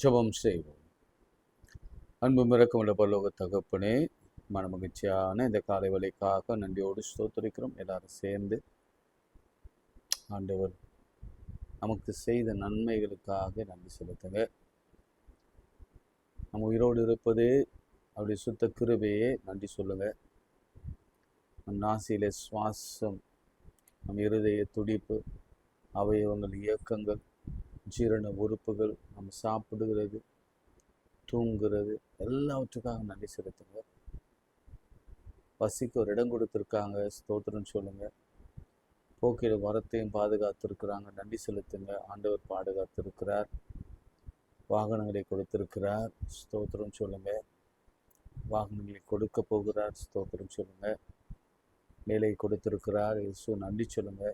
ஜெபம் செய்வோம். அன்பும் இரக்கமுள்ள பரலோக தகப்பனே, மனமகிழ்ச்சியான இந்த காலை வேளைக்காக நன்றியோடு ஸ்தோத்திரிக்கிறோம். எல்லாரும் சேர்ந்து ஆண்டவர் நமக்கு செய்த நன்மைகளுக்காக நன்றி செலுத்துங்க. நம்ம உயிரோடு இருப்பதே அவருடைய சுத்த கிருபையே நன்றி சொல்லுங்க. நம் நாசியிலே சுவாசம், நம் இருதய துடிப்பு, அவயவங்கள் இயக்கங்கள், ஜீரண உறுப்புகள், நம்ம சாப்பிடுகிறது, தூங்குறது, எல்லாவற்றுக்காக நன்றி செலுத்துங்க. பசிக்கு ஒரு இடம் கொடுத்துருக்காங்க, ஸ்தோத்திரம் சொல்லுங்க. போக்கிற வரத்தையும் பாதுகாத்திருக்கிறாங்க, நன்றி செலுத்துங்க. ஆண்டவர் பாதுகாத்திருக்கிறார். வாகனங்களை கொடுத்திருக்கிறார், ஸ்தோத்திரம் சொல்லுங்க. வாகனங்களை கொடுக்க போகிறார், ஸ்தோத்திரம் சொல்லுங்க. வேலை கொடுத்திருக்கிறார், இயேசு நன்றி சொல்லுங்க.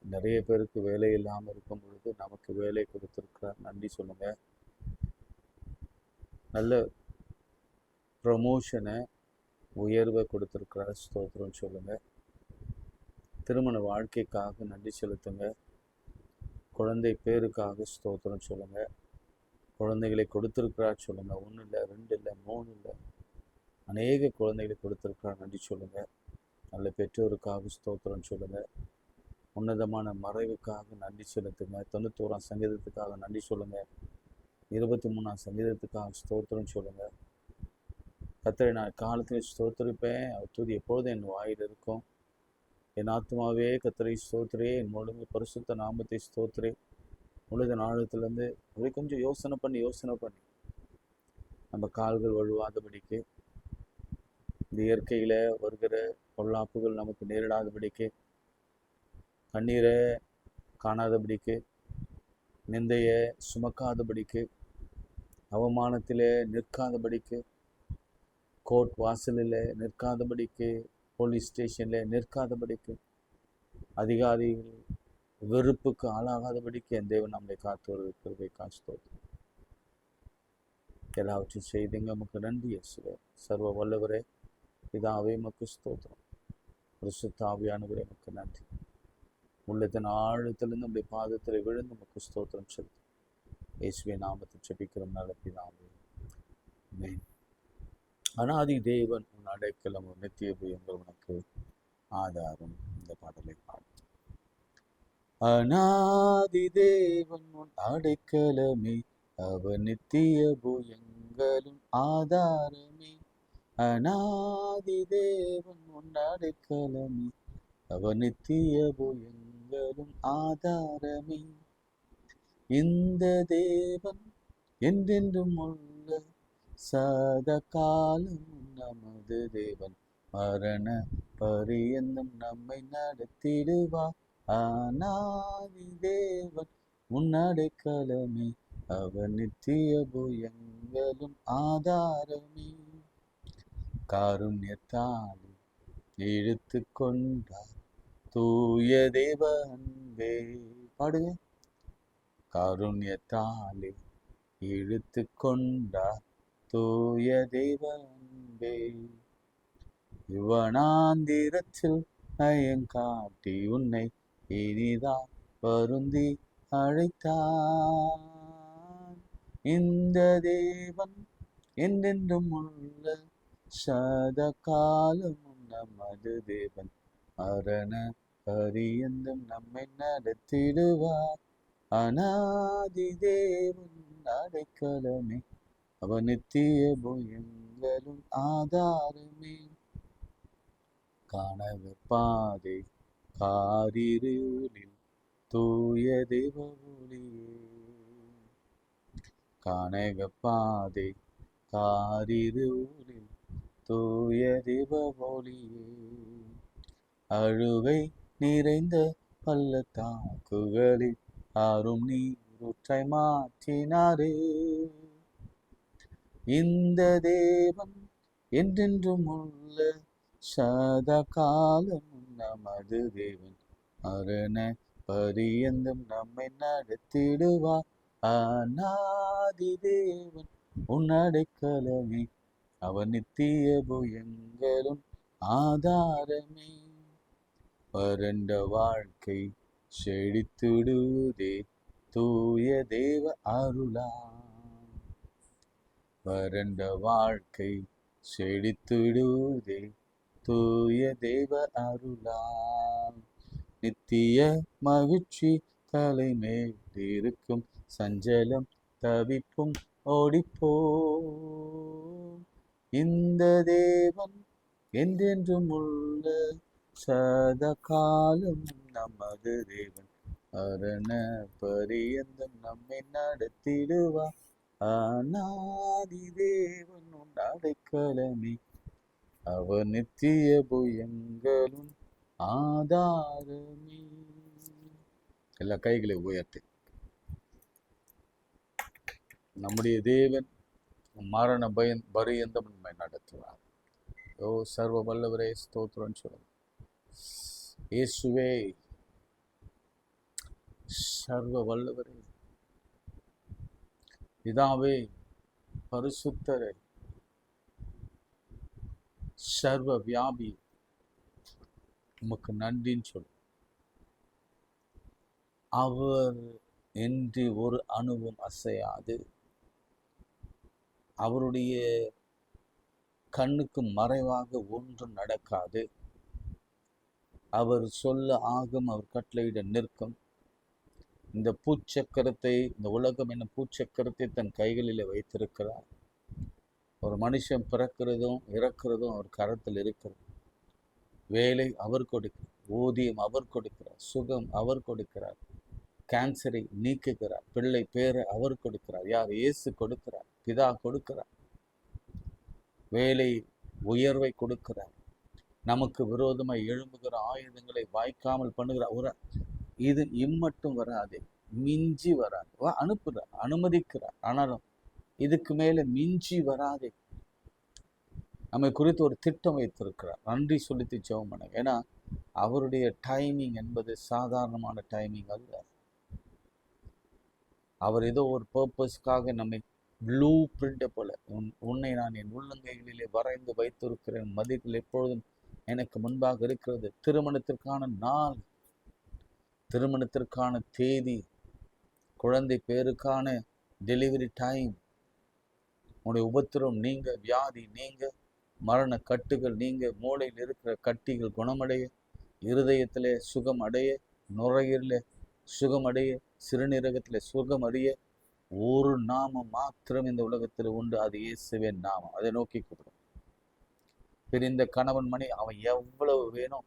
நிறைய பேருக்கு வேலை இல்லாமல் இருக்கும் பொழுது நமக்கு வேலை கொடுத்திருக்கிறார், நன்றி சொல்லுங்க. நல்ல ப்ரமோஷனை, உயர்வை கொடுத்திருக்கிறார், ஸ்தோத்திரம் சொல்லுங்க. திருமண வாழ்க்கைக்காக நன்றி செலுத்துங்க. குழந்தை பேருக்காக ஸ்தோத்திரம் சொல்லுங்க. குழந்தைகளை கொடுத்திருக்கிறார் சொல்லுங்க. 1 இல்லை, 2 இல்லை, 3 இல்லை, அநேக குழந்தைகளை கொடுத்திருக்கிறார், நன்றி சொல்லுங்க. நல்ல பெற்றோருக்காக ஸ்தோத்திரம் சொல்லுங்க. உன்னதமான மறைவுக்காக நன்றி செலுத்துங்க. 91ஆம் சங்கீதத்துக்காக நன்றி சொல்லுங்க. 23ஆம் சங்கீதத்துக்காக ஸ்தோத்திரம் சொல்லுங்க. கர்த்தரை நான் காலத்தில் ஸ்தோத்திரிப்பேன், அவர் துதி எப்பொழுதும் என் வாயில் இருக்கும். என் ஆத்மாவே கர்த்தரை ஸ்தோத்திரே, என் முழு பரிசுத்த நாமத்தை ஸ்தோத்திரே. முழுத நாளத்திலேருந்து அப்படி கொஞ்சம் யோசனை பண்ணி நம்ம கால்கள் வழுவாதபடிக்கு, இந்த இயற்கையில் வருகிற பொல்லாப்புகள் நமக்கு நேரிடாதபடிக்கு, கண்ணீரை காணாதபடிக்கு, நிந்தையை சுமக்காதபடிக்கு, அவமானத்திலே நிற்காதபடிக்கு, கோர்ட் வாசலில் நிற்காதபடிக்கு, போலீஸ் ஸ்டேஷனில் நிற்காதபடிக்கு, அதிகாரிகள் வெறுப்புக்கு ஆளாகாதபடிக்கு என் தேவன் நம்மை காத்து வருவதற்கு காஸ்தோத்திரம். எல்லாவற்றையும் செய்தீங்க, நமக்கு நன்றி இயேசுவே. சர்வ வல்லவரே, பிதாவே மக்கு ஸ்தோத்திரம். பரிசுத்த ஆவியானவரே மக்கு நன்றி. உள்ளத்தின் ஆழத்திலிருந்து நம்முடைய பாதத்தில் விழுந்து மக்கு ஸ்தோத்திரம் செலுத்தும். இயேசுவே நாமத்தை ஜெபிக்கிறோம் நல்ல பிதாவே, ஆமென். அனாதி தேவன் உன் அடைக்கலம், நித்திய புயங்கள் உனக்கு ஆதாரம். இந்த பாடலை பாடும். அனாதி தேவன் உன் அடைக்கலமே, அவர் நித்திய புயங்களும் ஆதாரமே. அனாதி தேவன் உன் அடைக்கலமே, அவர் நித்திய புயங்களும் ஆதாரமே. இந்த தேவன் என்றென்றும் உள்ள சதா காலம் நமது தேவன், மரண பரியந்தம் நம்மை நடத்திடுவார். அனாதி தேவன் உன் அடைக்கலமே, அவர் நித்திய புயங்களும் ஆதாரமே. காருண்யத்தாலே இழுத்து கொண்டார் தூய தேவ அன்பே. பாடுங்க. காருண்யத்தாலே இழுத்து கொண்டார் தூய தேவ அன்பே. யுவனாந்திரத்தில் நயங்காட்டி உன்னை இனிதான் வருந்தி அழைத்தான். இந்த தேவன் என்றென்றும் உள்ள சதா காலமும் நமது தேவன், மரண பரியந்தம் நம்மை நடத்திடுவார். அனாதி தேவன் அடைக்கலமே, அவர் நித்திய புயங்களும் ஆதாரமே. காணவர் பாதை காரிருளில் தூய தேவ ஒளியே. காணக பாதை காரிருளில் தூய தேவ ஒளியே. அழுகை நிறைந்த பள்ளத்தாக்குகளில் ஆறும் நீரூற்றை மாற்றினாரே. இந்த தேவன் என்றென்றும் உள்ள சதா காலமும் நமது தேவன், மரண பரியந்தம் நம்மை நடத்திடுவார். அநாதி தேவன் உன் அடைக்கலமே, அவர் நித்திய புயங்களும் ஆதாரமே. வறண்ட வாழ்க்கை செழித்துடுதே தூய தேவ அருளா வறண்ட வாழ்க்கை செழித்திடுதே தூய தேவ அருளால் நித்திய மகிழ்ச்சி தலைமேல் இருக்கும் சஞ்சலம் தவிப்பும் ஓடிப்போ இந்த தேவன் என்றென்றும் உள்ள சதா காலம் நமது தேவன் அரண பரியந்தம் நம்மை நடத்திடுவா ஆனாதி தேவன் உன் அடைக்கலமே அவர் நித்திய புயங்களும் ஆதாரமே. எல்லா கைகளை உயர்த்தி நம்முடைய தேவன் மரண பரியந்தம் நம்மை நடத்துவார். ஓ சர்வ வல்லவரே ஸ்தோத்திரம் சொல்லுங்க. இயேசுவே சர்வ வல்லவரே, பிதாவே, பரிசுத்தரே, சர்வ வியாபி, உமக்கு நன்றின்னு சொல்லு. அவர் என்று ஒரு அணுவும் அசையாது. அவருடைய கண்ணுக்கு மறைவாக ஒன்றும் நடக்காது. அவர் சொல்ல ஆகும், அவர் கட்டளையிட நிற்கும். இந்த பூச்சக்கரத்தை, இந்த உலகம் என்ன பூச்சக்கரத்தை தன் கைகளில் வைத்திருக்கிறார். ஒரு மனுஷன் பிறக்கிறதும் இறக்கிறதும் அவர் கரத்தில் இருக்கிறது. வேலை அவர் கொடுக்கிறார், ஊதியம் அவர் கொடுக்கிறார், சுகம் அவர் கொடுக்கிறார், கேன்சரை நீக்குகிறார், பிள்ளை பேரை அவர் கொடுக்கிறார். யார்? இயேசு கொடுக்கிறார், பிதா கொடுக்கிறார். வேலை உயர்வை கொடுக்கிறார். நமக்கு விரோதமாய் எழும்புகிற ஆயுதங்களை வாய்க்காமல் பண்ணுகிறார். ஒரு இது இம்மட்டும் வராது, மிஞ்சி வராது. அனுப்புகிறார், அனுமதிக்கிறார். ஆனாலும் இதுக்கு மேல மிஞ்சி வராதே. நம்மை குறித்து ஒரு திட்டம் வைத்திருக்கிறார். நன்றி சொல்லித்து ஜெபம் பண்ணுங்க. ஏன்னா அவருடைய டைமிங் என்பது சாதாரணமான டைமிங் அல்ல. அவர் ஏதோ ஒரு பர்பஸ்க்காக நம்மை ப்ளூ பிரிண்ட போல, உன்னை நான் என் உள்ளங்கைகளிலே வரைந்து வைத்திருக்கிறேன், மதிகள் எப்பொழுதும் எனக்கு முன்பாக இருக்கிறது. திருமணத்திற்கான நாள், திருமணத்திற்கான தேதி, குழந்தை பேருக்கான டெலிவரி டைம், உன்னுடைய உபத்திரம் நீங்க, வியாதி நீங்க, மரண கட்டுகள் நீங்க, மூளையில் இருக்கிற கட்டிகள் குணமடைய, இருதயத்திலே சுகம் அடைய, நுரையீரல சுகம் அடைய, சிறுநீரகத்திலே சுகம் அடைய ஒரு நாமம் மாத்திரம் இந்த உலகத்தில் உண்டு. அது இயேசுவின் நாமம். அதை நோக்கி கூப்பிடும். பிரிந்த கணவன் மணி அவன் எவ்வளவு வேணும்,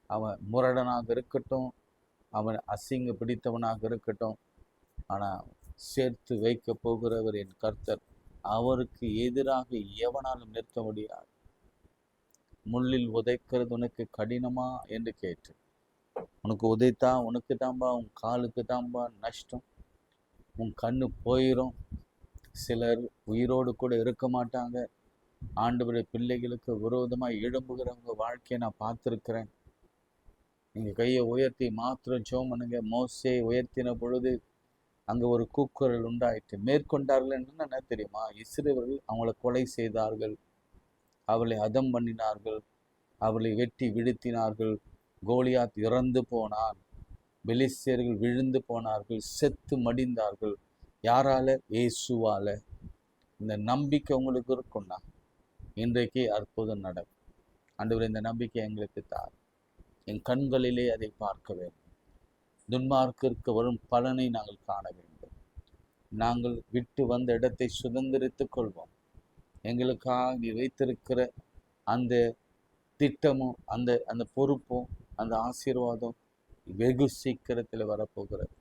அவன் முரடனாக இருக்கட்டும், அவன் அசிங்க பிடித்தவனாக இருக்கட்டும், ஆனால் சேர்த்து வைக்க போகிறவர் என் கர்த்தர். அவருக்கு எதிராக எவனாலும் நிற்க முடியாது. முள்ளில் உதைக்கிறது உனக்கு கடினமா என்று கேட்டு, உனக்கு உதைத்தா உனக்கு தான்பா, உன் காலுக்கு தான்பா நஷ்டம், உன் கண்ணு போயிடும். சிலர் உயிரோடு கூட இருக்க மாட்டாங்க. ஆண்டவருடைய பிள்ளைகளுக்கு விரோதமாக எழும்புகிறவங்க வாழ்க்கையை நான் பார்த்துருக்கிறேன். நீங்கள் கையை உயர்த்தி மாத்திரம் ஜெபம் பண்ணுங்க. மோசே உயர்த்தின பொழுது அங்கே ஒரு கூக்குரல் உண்டாயிற்று. மேற்கொண்டார்கள் என்ன தெரியுமா? இஸ்ரவேலர்கள் அவங்களை கொலை செய்தார்கள், அவளை அதம் பண்ணினார்கள், அவளை வெட்டி வீழ்த்தினார்கள். கோலியாத் இறந்து போனான், பெலிஸ்தியர்கள் விழுந்து போனார்கள், செத்து மடிந்தார்கள். யாரால? இயேசுவால. இந்த நம்பிக்கை உங்களுக்கு இருக்கும்னா இன்றைக்கு அற்புதம் நடக்கும். ஆண்டவரே, இந்த நம்பிக்கை எங்களுக்கு தார். என் கண்களிலே அதை பார்க்க வேண்டும். துன்மார்க்கிற்கு வரும் பலனை நாங்கள் காண வேண்டும். நாங்கள் விட்டு வந்த இடத்தை சுதந்திரித்துக் கொள்வோம். எங்களுக்காக நீ வைத்திருக்கிற அந்த திட்டமும் அந்த அந்த பொறுப்பும் அந்த ஆசீர்வாதம் வெகு சீக்கிரத்தில் வரப்போகிறது.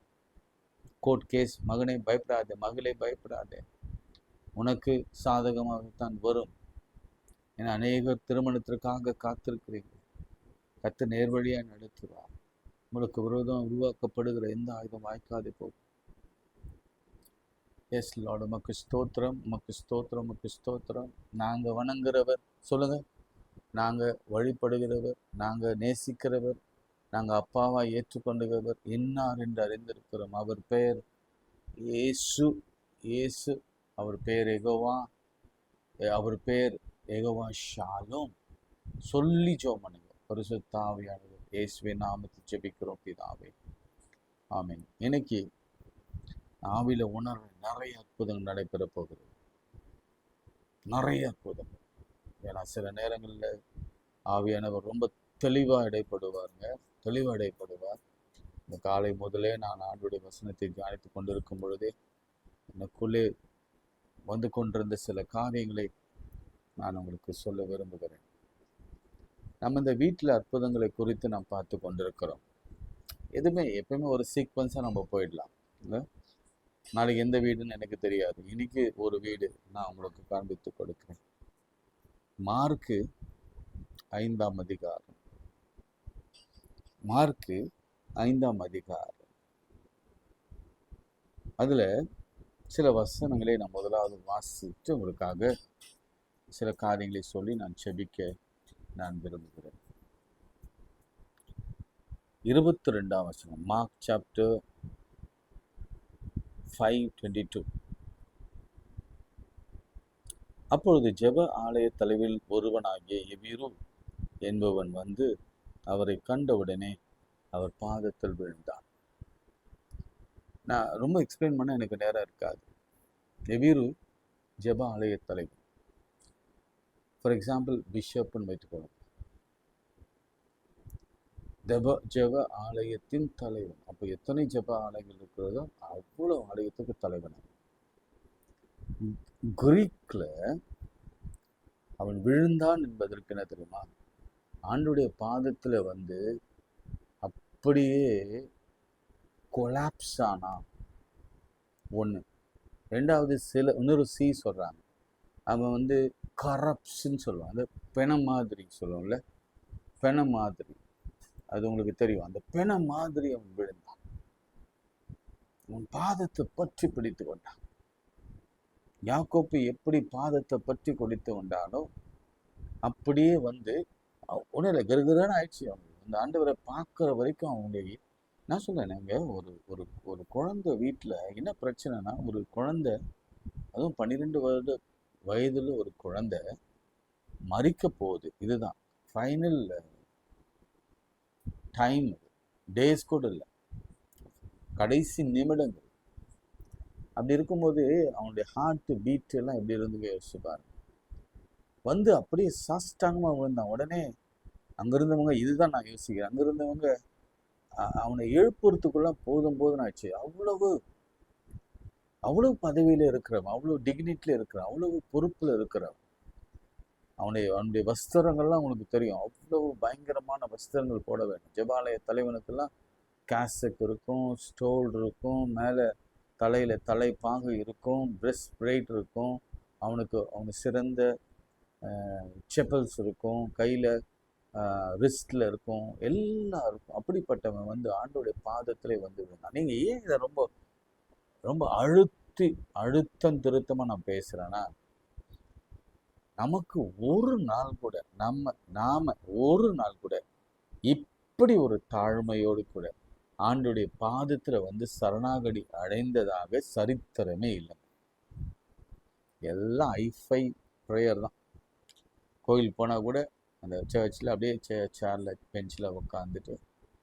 கோர்ட் கேஸ், மகனை பயப்படாதே, மகளே பயப்படாதே, உனக்கு சாதகமாகத்தான் வரும். ஏன்னா அநேகர் திருமணத்திற்காக காத்திருக்கிறீர்கள். கர்த்தர் நேர்வழியாக நடத்துவார். உங்களுக்கு விரோதம் உருவாக்கப்படுகிற எந்த ஆயுதம் வாய்க்காது போகும். எஸ் லார்ட், உமக்கு ஸ்தோத்திரம், உமக்கு ஸ்தோத்திரம், உமக்கு ஸ்தோத்திரம். நாங்கள் வணங்குறவர் சொல்லுங்க, நாங்கள் வழிபடுகிறவர், நாங்கள் நேசிக்கிறவர், நாங்கள் அப்பாவாக ஏற்றுக்கொண்டுகிறவர் இன்னார் என்று அறிந்திருக்கிறோம். அவர் பெயர் இயேசு. இயேசு அவர் பெயர் யெகோவா, அவர் பெயர் யெகோவா ஷாலோம். சொல்லி ஜெபம் பண்ணுங்க. பரிசுத்த ஆவியானவர் இயேசுவின் நாமத்தில் ஜெபிக்கிறோம் பிதாவே, ஆமென். இன்னைக்கு ஆவியில உணர்வு நிறைய அற்புதங்கள் நடைபெற போகிறது. நிறைய அற்புதங்கள். ஏன்னா சில நேரங்களில் ஆவியானவர் ரொம்ப தெளிவாக இடைப்படுவார். இந்த காலை முதலே நான் ஆண்டுடைய வசனத்தை தியானித்து கொண்டிருக்கும் பொழுதே எனக்குள்ளே வந்து கொண்டிருந்த சில காரியங்களை நான் உங்களுக்கு சொல்ல விரும்புகிறேன். நம்ம இந்த வீட்டில் அற்புதங்களை குறித்து நாம் பார்த்து கொண்டிருக்கிறோம். எப்பவுமே ஒரு சீக்வன்ஸாக நம்ம போயிடலாம். இல்லை, நாளைக்கு எந்த வீடுன்னு எனக்கு தெரியாது. இன்னைக்கு ஒரு வீடு நான் உங்களுக்கு காண்பித்து கொடுக்கிறேன். மார்க்கு 5ஆம் அதிகாரம். மார்க்கு 5ஆம் அதிகாரம். அதுல சில வசனங்களை நான் முதலாவது வாசித்து உங்களுக்காக சில காரியங்களை சொல்லி நான் செபிக்க நான் விரும்புகிறேன். 22ஆம் வசனம், மார்க் சாப்டர் 5:22. அப்பொழுது ஜெப ஆலய தலைவில் ஒருவனாகிய எபிரு என்பவன் வந்து அவரை கண்டவுடனே அவர் பாதத்தில் விழுந்தான். நான் ரொம்ப எக்ஸ்பிளைன் பண்ண எனக்கு நேரம் இருக்காது. எபிரு ஜெப ஆலய தலைவர். ஃபார் எக்ஸாம்பிள் பிஷப்னு வைத்துக்கொள்ளும், ஜெப ஆலயத்தின் தலைவன். அப்போ எத்தனை ஜெப ஆலயங்கள் இருக்கிறதோ அவ்வளவு ஆலயத்துக்கு தலைவன். கிரீக்ல அவன் விழுந்தான் என்பதற்கு என்ன தெரியுமா? ஆண்டுடைய பாதத்துல வந்து அப்படியே கொலாப்ஸ் ஆனா ஒண்ணு. ரெண்டாவது இன்னொரு சி சொல்றாங்க, அவன் வந்து கரப்ஸ்ன்னு சொல்லுவான். அந்த பெண மாதிரி சொல்லுவோம்ல, பெண மாதிரி, அது உங்களுக்கு தெரியும். அந்த பெண மாதிரி அவன் விழுந்தான். அவன் பாதத்தை பற்றி பிடித்து கொண்டான். யாக்கோப்பு எப்படி பாதத்தை பற்றி கொடுத்து கொண்டானோ அப்படியே வந்து உடனே கருகரான ஆயிடுச்சு. அவனுக்கு அந்த ஆண்டவரை பார்க்குற வரைக்கும் அவனுடைய, நான் சொல்றேன், ஒரு ஒரு ஒரு குழந்தை வீட்டில் என்ன பிரச்சனைனா, ஒரு குழந்தை, அதுவும் 12 வயதுல ஒரு குழந்தை மறிக்க போகுது. இதுதான் ஃபைனல் டைம், டேஸ் கூட இல்லை, கடைசி நிமிடங்கள். அப்படி இருக்கும்போது அவனுடைய ஹார்ட் பீட் எல்லாம் எப்படி இருந்து யோசிச்சுப்பாரு. வந்து அப்படியே சாஷ்டாங்கமாக விழுந்தான். உடனே அங்கிருந்தவங்க, இதுதான் நான் யோசிக்கிறேன், அங்கிருந்தவங்க அவனை எழுப்புறதுக்குள்ள போதும் ஆச்சு. அவ்வளவு பதவியில இருக்கிறவன், அவ்வளவு டிக்னிட்டில இருக்கிறான், அவ்வளவு பொறுப்புல இருக்கிறவன். அவனுடைய வஸ்திரங்கள்லாம் உங்களுக்கு தெரியும், அவ்வளவு பயங்கரமான வஸ்திரங்கள் போட வேண்டும். ஜெபாலய தலைவனுக்கெல்லாம் கேசக் இருக்கும், ஸ்டோல் இருக்கும், மேலே தலையில தலைப்பாகு இருக்கும், பிரெஸ்ட் பிளேட் இருக்கும், அவனுக்கு சிறந்த செப்பல்ஸ் இருக்கும், கையில ரிஸ்ட்ல இருக்கும், எல்லாம் இருக்கும். அப்படிப்பட்டவன் வந்து ஆண்டோடைய பாதத்திலே வந்து விழுந்தான். நீங்க ஏன் இதை ரொம்ப ரொம்ப அழுத்தம் திருத்தமா நான் பேசுறேன்னா, நமக்கு ஒரு நாள் கூட நாம ஒரு நாள் கூட இப்படி ஒரு தாழ்மையோடு கூட ஆண்டுடைய பாதத்துல வந்து சரணாகதி அடைந்ததாக சரித்திரமே இல்லை. எல்லாம் ஐஃபை ப்ரேயர் தான். கோயில் போனா கூட அந்த சர்ச்சில் அப்படியே சேரில் பெஞ்சில் உட்காந்துட்டு,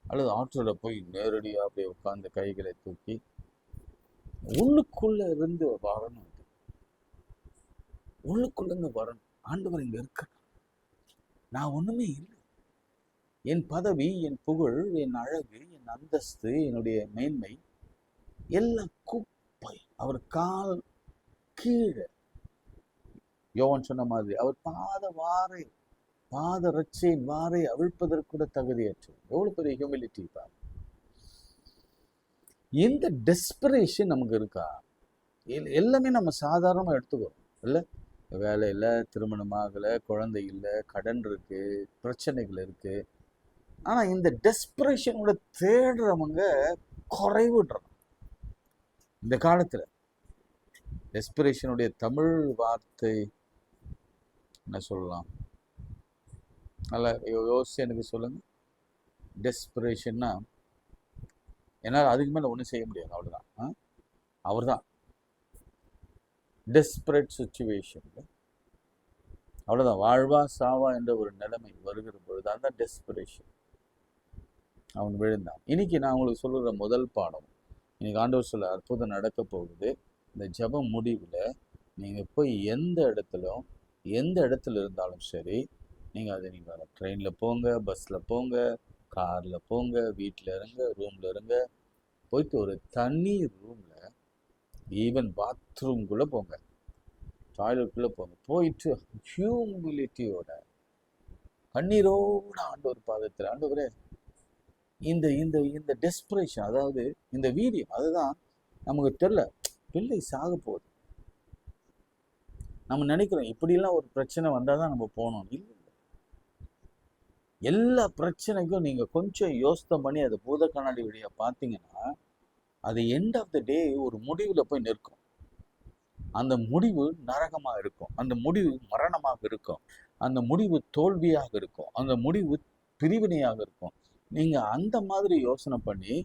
அல்லது ஆற்றோட போய் நேரடியாக அப்படியே உட்காந்து கைகளை தூக்கி உள்ளுக்குள்ள இருந்து வரணும். உள்ளுக்குள்ள இருந்து வரணும். ஆண்டவர் இங்க இருக்க, நான் ஒண்ணுமே இல்லை. என் பதவி, என் புகழ், என் அழகு, என் அந்தஸ்து, என்னுடைய மேன்மை எல்லாம் குப்பை. அவர் கால் கீழே, யோவான் சொன்ன மாதிரி, அவர் பாத ரட்சையின் வாரை அவிழ்ப்பதற்கு கூட தகுதியற்று. எவ்வளவு பெரிய ஹியூமிலிட்டி பாரு. இந்த டெஸ்பரேஷன் நமக்கு இருக்கா? எல்லாமே நம்ம சாதாரணமா எடுத்துக்கிறோம். இல்லை, வேலை இல்லை, திருமணம் ஆகலை, குழந்தை இல்லை, கடன் இருக்கு, பிரச்சனைகள் இருக்கு. ஆனா இந்த டெஸ்பரேஷனோட தேடுறவங்க குறைவுடுறாங்க. இந்த காலத்துல டெஸ்பரேஷனுடைய தமிழ் வார்த்தை என்ன சொல்லலாம்? நல்லா யோசிச்சு எனக்கு சொல்லுங்க. டெஸ்பரேஷன்னா என்னால் அதுக்கு மேலே ஒன்றும் செய்ய முடியாது, அவ்வளோதான். அவர் தான் டெஸ்பரேட் சுச்சுவேஷன், அவ்வளோதான். வாழ்வா சாவா என்ற ஒரு நிலைமை வருகிற பொழுது அந்த டெஸ்பரேஷன் அவன் விழுந்தான். இன்னைக்கு நான் உங்களுக்கு சொல்லுற முதல் பாடம், இன்னைக்கு ஆண்டவர் சொல்ல அற்புதம் நடக்க போகுது. இந்த ஜெபம் முடிவில் நீங்கள் போய் எந்த இடத்துல இருந்தாலும் சரி, நீங்கள் அதை நீங்கள் ட்ரெயினில் போங்க, பஸ்ஸில் போங்க, காரில் போங்க, வீட்டில் இருங்க, ரூமில் இருங்க, போயிட்டு ஒரு தனி ரூமில் ஈவன் பாத்ரூம்குள்ளே போங்க, டாய்லெட்டுக்குள்ளே போங்க, போயிட்டு ஹியூமிலிட்டியோட கண்ணீரோட ஆண்டவர் பாதத்தில், ஆண்டவரே இந்த இந்த இந்த டெஸ்பரேஷன், அதாவது இந்த வீரியம், அதுதான் நமக்கு தெரியல. பிள்ளை சாக போகுது, நம்ம நினைக்கிறோம் இப்படிலாம் ஒரு பிரச்சனை வந்தால் தான் நம்ம போகணும். இல்லை, எல்லா பிரச்சனைக்கும் நீங்கள் கொஞ்சம் யோசனை பண்ணி அதை பூத கண்ணாடி வழியாக பார்த்தீங்கன்னா அது எண்ட் ஆஃப் த டே ஒரு முடிவில் போய் நிற்கும். அந்த முடிவு நரகமாக இருக்கும், அந்த முடிவு மரணமாக இருக்கும், அந்த முடிவு தோல்வியாக இருக்கும், அந்த முடிவு பிரிவினையாக இருக்கும். நீங்கள் அந்த மாதிரி யோசனை பண்ணி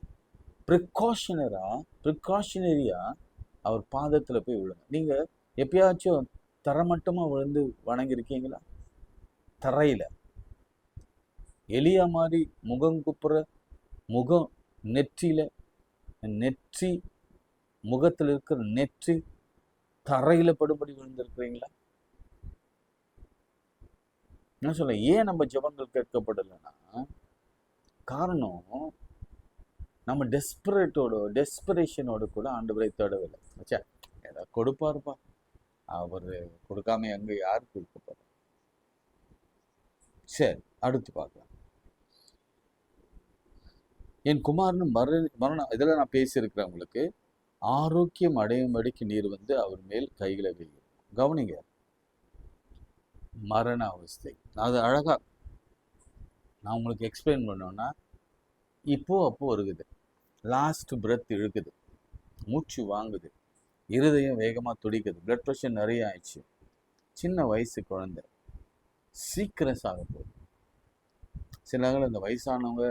ப்ரிகாஷனரியாக அவர் பாதத்தில் போய் விழுங்க. நீங்கள் எப்பயாச்சும் தரமட்டமாக விழுந்து வணங்கியிருக்கீங்களா? தரையில் எலியா மாதிரி முகங்குப்புற முகம் நெற்றி முகத்தில் இருக்கிற நெற்றி தரையில் படுபடி விழுந்திருக்கிறீங்களா? என்ன சொல்ல, ஏன் நம்ம ஜெபங்கள் கேட்கப்படலைன்னா காரணம் நம்ம டெஸ்பரேஷனோட கூட ஆண்டவரை தேடவில்லை. ஆச்சா, ஏதாவது கொடுப்பாருப்பா, அவர் கொடுக்காம எங்க யார் கொடுக்க? சரி, அடுத்து பார்க்கலாம். என் குமாரன் மரணம், இதெல்லாம் நான் பேசியிருக்கிறேன் உங்களுக்கு. ஆரோக்கியம் அடையும்படிக்கு நீர் வந்து அவர் மேல் கைகளை வையும். கவனிங்க, மரண அவஸ்தை அது அழகா நான் உங்களுக்கு எக்ஸ்பிளைன் பண்ணோன்னா, அப்போ இருக்குது, லாஸ்ட் பிரெத் இழுக்குது, மூச்சு வாங்குது, இருதயம் வேகமாக துடிக்குது, பிளட் ப்ரெஷர் நிறைய ஆயிடுச்சு, சின்ன வயசு குழந்தை, சீக்கிரம் சாக போகுது. சிலர்கள் இந்த வயசானவங்க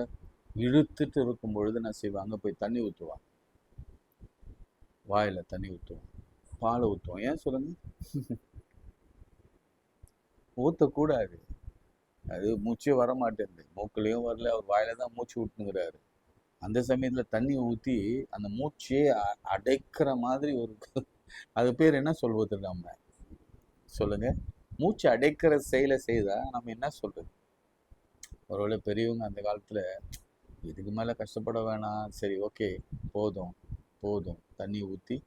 இழுத்துட்டு இருக்கும் பொழுது என்ன செய்வாங்க, போய் தண்ணி ஊற்றுவாங்க, வாயில் தண்ணி ஊற்றுவாங்க, பால் ஊற்றுவோம். ஏன் சொல்லுங்க? ஊற்றக்கூடாது, அது மூச்சே வரமாட்டேங்குது, மூக்குலேயும் வரல, அவர் வாயில தான் மூச்சு விட்டுங்கிறாரு. அந்த சமயத்தில் தண்ணி ஊற்றி அந்த மூச்சையே அடைக்கிற மாதிரி ஒரு அது பேர் என்ன சொல்வது? நம்ம சொல்லுங்க, மூச்சு அடைக்கிற செயலை செய்தா நம்ம என்ன சொல்றது? ஒருவேளை பெரியவங்க அந்த காலத்தில் இதுக்கு மேலே கஷ்டப்பட வேணாம், சரி ஓகே போதும் தண்ணி ஊற்றி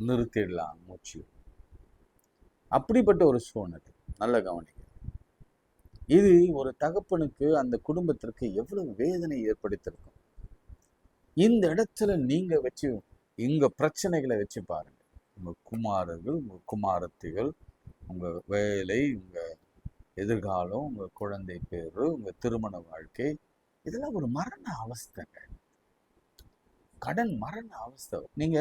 நிறுத்திடலாம் மூச்சு. அப்படிப்பட்ட ஒரு சூழ்நிலை. நல்ல கவனிக்க, இது ஒரு தகப்பனுக்கு அந்த குடும்பத்திற்கு எவ்வளவு வேதனை ஏற்படுத்தியிருக்கும். இந்த இடத்துல நீங்க வச்சு இங்க பிரச்சனைகளை வச்சு பாருங்க. உங்க குமாரர்கள், உங்க குமாரத்திகள், உங்க வேலை, உங்க எதிர்காலம், உங்க குழந்தை பேரு, உங்க திருமண வாழ்க்கை, இதெல்லாம் ஒரு மரண அவஸ்தைங்க. கடன் மரண அவஸ்தை. நீங்க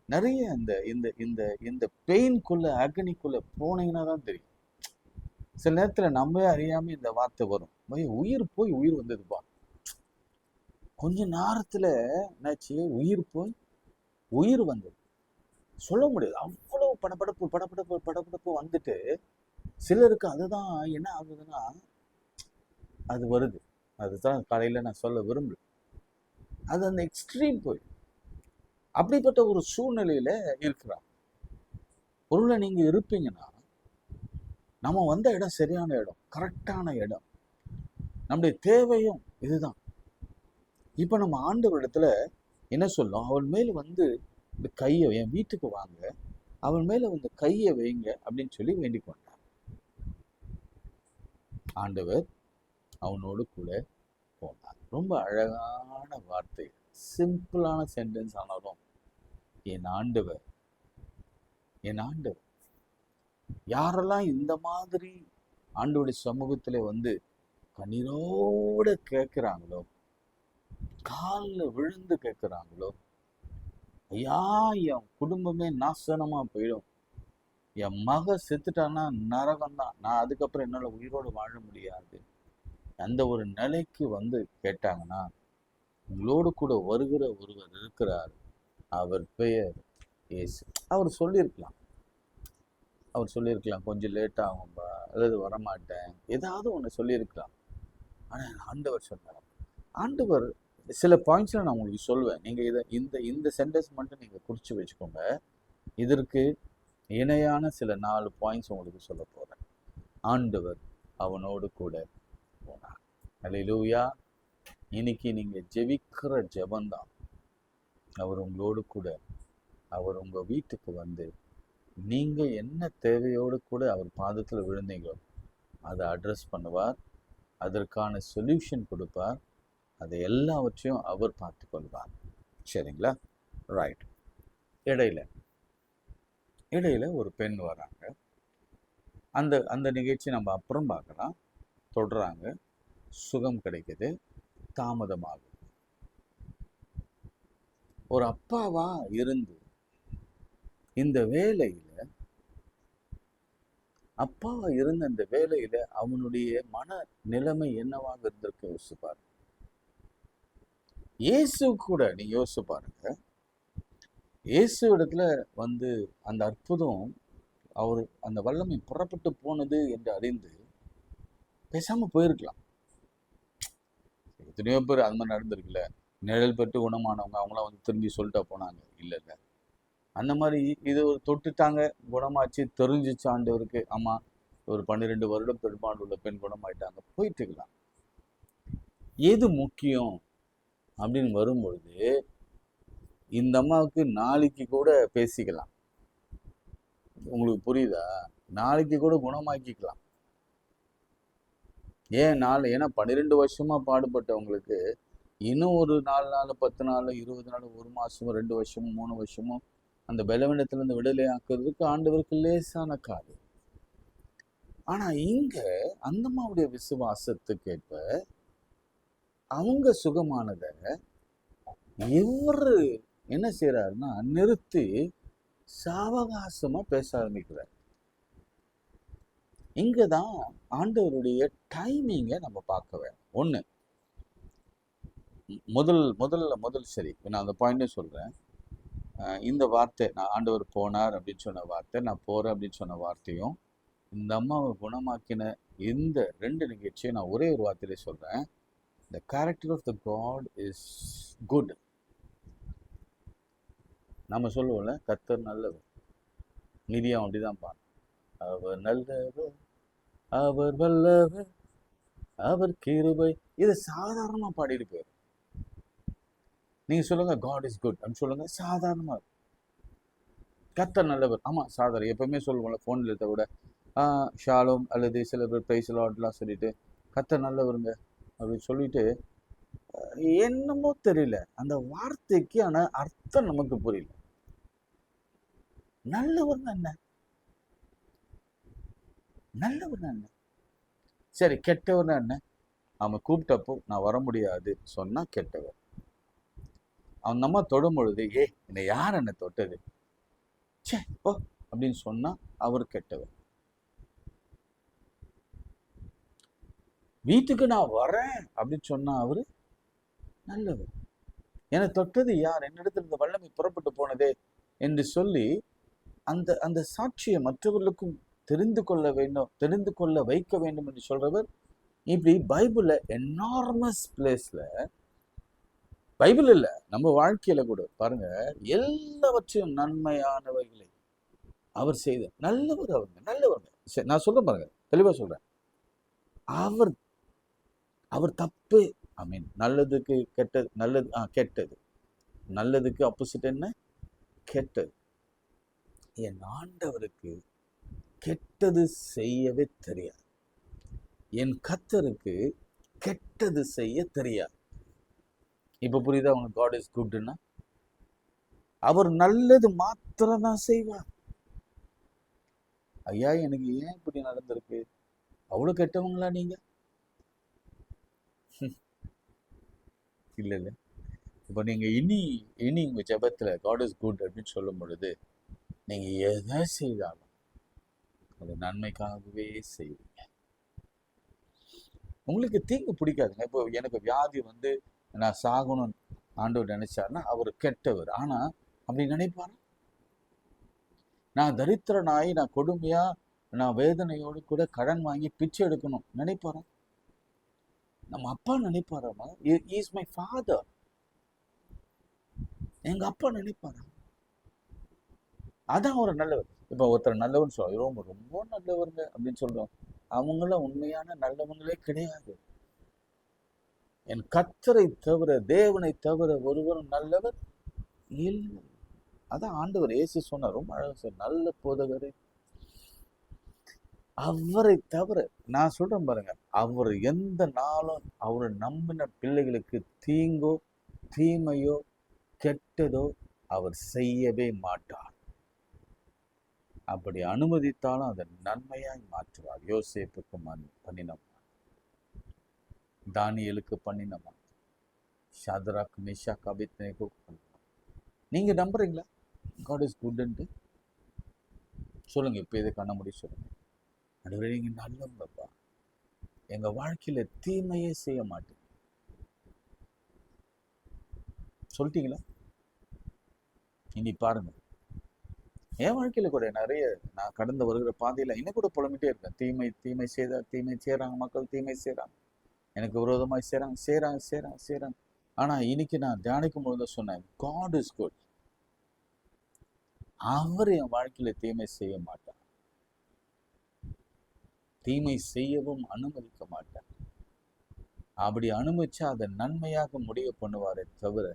நிறைய இந்த இந்த இந்த இந்த பெயின்குள்ள அக்னிக்குள்ள போனீங்கன்னா தான் தெரியும். சில நேரத்தில் நம்ம அறியாம இந்த வார்த்தை வரும், உயிர் போய் உயிர் வந்ததுப்பா. கொஞ்ச நேரத்துல என்னாச்சு, உயிர் போய் உயிர் வந்தது. சொல்ல முடியாது, அவ்வளவு படபடப்பு வந்துட்டு சிலருக்கு அதுதான் என்ன ஆகுதுன்னா அது வருது. அதுதான் காலையில நான் சொல்ல விரும்பல, அது அந்த எக்ஸ்ட்ரீம் போய் அப்படிப்பட்ட ஒரு சூழ்நிலையில இருக்கிறாங்க. பொருளை நீங்க இருப்பீங்கன்னா, நம்ம வந்த இடம் சரியான இடம், கரெக்டான இடம், நம்முடைய தேவையும் இதுதான். இப்ப நம்ம ஆண்டவரிடத்துல என்ன சொல்லும், அவன் மேல வந்து இந்த கையை, என் வீட்டுக்கு வாங்க, அவன் மேல வந்து கையை வைங்க அப்படின்னு சொல்லி வேண்டிக் கொண்டார். ஆண்டவர் அவனோடு கூட போனார். ரொம்ப அழகான வார்த்தை, சிம்பிளான சென்டென்ஸ் ஆனாலும் என் ஆண்டவர் யாரெல்லாம் இந்த மாதிரி ஆண்டவருடைய சமூகத்துல வந்து கண்ணீரோட கேட்கிறாங்களோ, காலில் விழுந்து கேட்கிறாங்களோ, ஐயா என் குடும்பமே நாசனமா போயிடும், என் மக செத்துட்டான்னா நரகம்தான், நான் அதுக்கப்புறம் என்னால உயிரோடு வாழ முடியாது, அந்த ஒரு நிலைக்கு வந்து கேட்டாங்கன்னா, உங்களோடு கூட வருகிற ஒருவர் இருக்கிறார், அவர் பெயர் இயேசு. அவர் சொல்லியிருக்கலாம் கொஞ்சம் லேட் ஆகும்பா, அல்லது வரமாட்டேன், ஏதாவது ஒன்று சொல்லியிருக்கலாம். ஆனால் ஆண்டவர் சொன்னார். ஆண்டவர் சில பாயிண்ட்ஸ்ல நான் உங்களுக்கு சொல்லுவேன். நீங்க இதை இந்த இந்த சென்டென்ஸ் மட்டும் நீங்க குறிச்சு வச்சுக்கோங்க. இதற்கு இணையான சில 4 பாயிண்ட்ஸ் உங்களுக்கு சொல்ல போறேன். ஆண்டவர் அவனோடு கூட போனார். அல்லேலூயா. இன்னைக்கு நீங்க ஜெபிக்கிற ஜெபந்தான் அவர் உங்களோடு கூட, அவர் உங்க வீட்டுக்கு வந்து நீங்க என்ன தேவையோடு கூட அவர் பாதத்துல விழுந்தீங்களோ அதை அட்ரஸ் பண்ணுவார், அதற்கான சொல்யூஷன் கொடுப்பார், அதை எல்லாவற்றையும் அவர் பார்த்து கொள்வார். சரிங்களா? ரைட். இடையில ஒரு பெண் வராங்க. அந்த அந்த நிகழ்ச்சி நம்ம அப்புறம் பார்க்கலாம். தொடராங்க, சுகம் கிடைக்குது, தாமதமாகுது. ஒரு அப்பாவா இருந்து இந்த வேலையில அந்த வேலையில அவனுடைய மன நிலைமை என்னவாக இருந்திருக்கு யோசிச்சு பாருங்க. இயேசு கூட நீங்க யோசிச்சு பாருங்க. இயேசு இடத்துல வந்து அந்த அற்புதம், அவர் அந்த வல்லமை புறப்பட்டு போனது என்று அறிந்து பேசாம போயிருக்கலாம். எத்தனையோ பேர் அது மாதிரி நடந்திருக்குல்ல. நிழல் பெற்று குணமானவங்க அவங்களாம் வந்து திரும்பி சொல்லிட்டா போனாங்க. இல்லை அந்த மாதிரி இது ஒரு தொட்டுட்டாங்க, குணமாச்சு, தெரிஞ்சிச்சு ஆண்டவருக்கு. ஆமா, ஒரு 12 வருடம் பெரும்பாடு உள்ள பெண் குணமாயிட்டாங்க, போயிட்டுக்கலாம். எது முக்கியம் அப்படின்னு வரும்பொழுது இந்த அம்மாவுக்கு நாளைக்கு கூட பேசிக்கலாம். உங்களுக்கு புரியுதா? நாளைக்கு கூட குணமாக்கிக்கலாம். ஏன்னா 12 வருஷமா பாடுபட்டவங்களுக்கு இன்னும் ஒரு 4 நாள், 10 நாள், 20 நாள், 1 மாசமோ, 2 வருஷமோ, 3 வருஷமோ அந்த பலவீனத்திலிருந்து விடுதலை ஆக்குறதுக்கு ஆண்டவருக்கு லேசான காரியம். ஆனா இங்க அந்த அம்மாவுடைய விசுவாசத்துக்கு ஏற்ப அவங்க சுகமானத இவரு என்ன செய்யறாருன்னா நிறுத்தி சாவகாசமா பேச ஆரம்பிக்கிறார். இங்கதான் ஆண்டவருடைய டைமிங்கை நம்ம பார்க்க வேணும். ஒண்ணு, முதல் சரி, நான் அந்த பாயிண்டே சொல்றேன். இந்த வார்த்தை, நான் ஆண்டவர் போனார் அப்படின்னு சொன்ன வார்த்தை, நான் போறேன் அப்படின்னு சொன்ன வார்த்தையும், இந்த அம்மாவை குணமாக்கின இந்த 2 நிகழ்ச்சியும் நான் ஒரே ஒரு வார்த்தையிலே சொல்றேன். The character of the God is good. நம்ம சொல்லுவோம்ல, கர்த்தர் நல்லவர். நீதியம் அப்படிதான் பாரு. அவர் நல்லவர், அவர் வல்லவர், அவர் கிருபை. இது சாதாரணமா பாடிட்டு போயிரு. நீங்க சொல்லுங்க God is good அப்படின்னு சொல்லுங்க, சாதாரணமா. கர்த்தர் நல்லவர், ஆமா சாதாரணம். எப்பவுமே சொல்லுவோம்ல போன்ல இருக்க கூட ஷாலோம் அல்லது சில பேர் பிரைஸ் லார்ட்லாம் சொல்லிட்டு கர்த்தர் நல்லவருங்க அப்படின்னு சொல்லிட்டு, என்னமோ தெரியல அந்த வார்த்தைக்கு ஆனா அர்த்தம் நமக்கு புரியல. நல்லவர்னா என்ன? நல்லவர்னா என்ன? சரி, கெட்டவர்னா என்ன? அவன் கூப்பிட்டப்போ நான் வர முடியாது சொன்னா கெட்டவர். அவன் நம்ம தொடும் பொழுது என்னை யார் என்ன தொட்டது சே ஓ அப்படின்னு சொன்னா அவர் கெட்டவர். வீட்டுக்கு நான் வரேன் அப்படின்னு சொன்னா அவரு நல்லவர். என்னை தொட்டது யார், என்னிடத்தில் இந்த வல்லமை புறப்பட்டு போனதே என்று சொல்லி அந்த அந்த சாட்சியை மற்றவர்களுக்கும் தெரிந்து கொள்ள வைக்க வேண்டும் என்று சொல்றவர். இப்படி பைபிள்ல என்னார்மஸ் பிளேஸ்ல, பைபிள் இல்ல நம்ம வாழ்க்கையில கூட பாருங்க, எல்லாவற்றையும் நன்மையானவைகளை அவர் செய்த நல்லவர். நல்லவங்க. நான் சொல்றேன் பாருங்க, தெளிவா சொல்றேன். அவர் தப்பு, ஐ மீன் நல்லதுக்கு கெட்டது, நல்லது கெட்டது, நல்லதுக்கு ஆப்போசிட் என்ன? கெட்டது. என் ஆண்டவருக்கு கெட்டது செய்யவே தெரியாது. என் கர்த்தருக்கு கெட்டது செய்ய தெரியாது. இப்ப புரியுதா அவனுக்கு God is goodன்னா? அவர் நல்லது மாத்திரம் தான் செய்வார். ஐயா எனக்கு ஏன் இப்படி நடந்திருக்கு, அவ்வளவு கெட்டவங்களா நீங்க? இல்ல இப்ப நீங்க இனி உங்க ஜெபத்துல God is good அப்படின்னு சொல்லும் பொழுது நீங்க எதை செய்தாலும் அது நன்மைக்காகவே செய்வீங்க. உங்களுக்கு தீங்கு பிடிக்காதுங்க. இப்போ எனக்கு வியாதி வந்து நான் சாகணும் ஆண்டவர் நினைச்சாருன்னா அவர் கெட்டவர். ஆனா அப்படி நினைப்பாரா? நான் தரித்திரனாயி, நான் கொடுமையா, நான் வேதனையோடு கூட கடன் வாங்கி பிச்சை எடுக்கணும் நினைப்பாரா? நம்ம அப்பா நினைப்பாராமா? இஸ் மை ஃபாதர், எங்க அப்பா நினைப்பாரா? அதான் ஒரு நல்லவர். இப்ப ஒருத்தர் நல்லவர்னு சொல்லுவோம், ரொம்ப ரொம்ப நல்லவருங்க அப்படின்னு சொல்றோம். அவங்கள உண்மையான நல்லவங்களே கிடையாது. என் கர்த்தரை தவிர, தேவனை தவிர ஒருவரும் நல்லவர் இல்லை. அதான் ஆண்டவர் இயேசு சொன்னார், ரொம்ப அழகா சொன்னார், நல்ல போதகரே, அவரை தவிர. நான் சொல்றேன் பாருங்க, அவர் எந்த நாளும் அவரை நம்பின பிள்ளைகளுக்கு தீங்கோ தீமையோ கெட்டதோ அவர் செய்யவே மாட்டார். அப்படி அனுமதித்தாலும் அதை நன்மையாய் மாற்றுவார். யோசேப்புக்கு பண்ணினோம், தானியேலுக்கு பண்ணினோம், ஷாத்ராக் மேஷாக் அபேத்நேகோ பண்ணினோம். நீங்க நம்புறீங்களா God is good ன்ட்டு? சொல்லுங்க, இப்போ இதை கண்ண முடி சொல்லுங்க. ஆண்டவரே, நீங்க நல்லவங்கப்பா, எங்க வாழ்க்கையில தீமையே செய்ய மாட்டீங்க. சொல்லிட்டீங்களா? இனி பாருங்க, என் வாழ்க்கையில கூட நிறைய, நான் கடந்து வருகிற பாதையில இன்னும் கூட புலம்பிட்டே இருக்கேன். தீமை தீமை தீமை செய்யறாங்க, மக்கள் தீமை செய்யறாங்க, எனக்கு விரோதமாய் செய்யறாங்க. ஆனா இன்னைக்கு நான் தியானிக்கும் பொழுது சொன்னேன், God is good. அவர் என் வாழ்க்கையில தீமை செய்ய மாட்டார், தீமை செய்யவும் அனுமதிக்க மாட்டார். அப்படி அனுமதிச்சா அதை நன்மையாக முடிவு பண்ணுவாரே தவிர